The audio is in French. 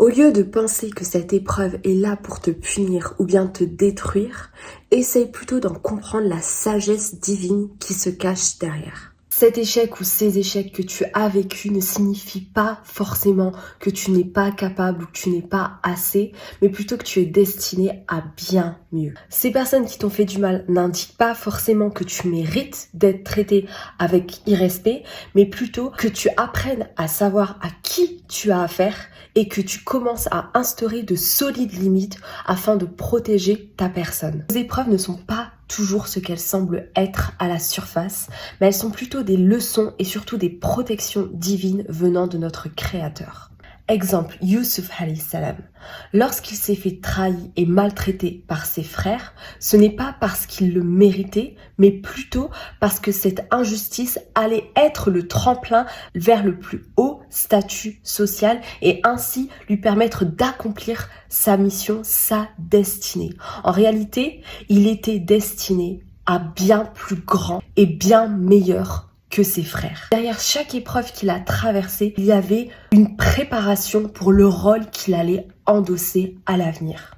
Au lieu de penser que cette épreuve est là pour te punir ou bien te détruire, essaye plutôt d'en comprendre la sagesse divine qui se cache derrière. Cet échec ou ces échecs que tu as vécus ne signifient pas forcément que tu n'es pas capable ou que tu n'es pas assez, mais plutôt que tu es destiné à bien mieux. Ces personnes qui t'ont fait du mal n'indiquent pas forcément que tu mérites d'être traité avec irrespect, mais plutôt que tu apprennes à savoir à qui tu as affaire et que tu commences à instaurer de solides limites afin de protéger ta personne. Les épreuves ne sont pas toujours ce qu'elles semblent être à la surface, mais elles sont plutôt des leçons et surtout des protections divines venant de notre Créateur. Exemple, Youssouf alayhi salam. Lorsqu'il s'est fait trahir et maltraiter par ses frères, ce n'est pas parce qu'il le méritait, mais plutôt parce que cette injustice allait être le tremplin vers le plus haut statut social et ainsi lui permettre d'accomplir sa mission, sa destinée. En réalité, il était destiné à bien plus grand et bien meilleur que ses frères. Derrière chaque épreuve qu'il a traversée, il y avait une préparation pour le rôle qu'il allait endosser à l'avenir.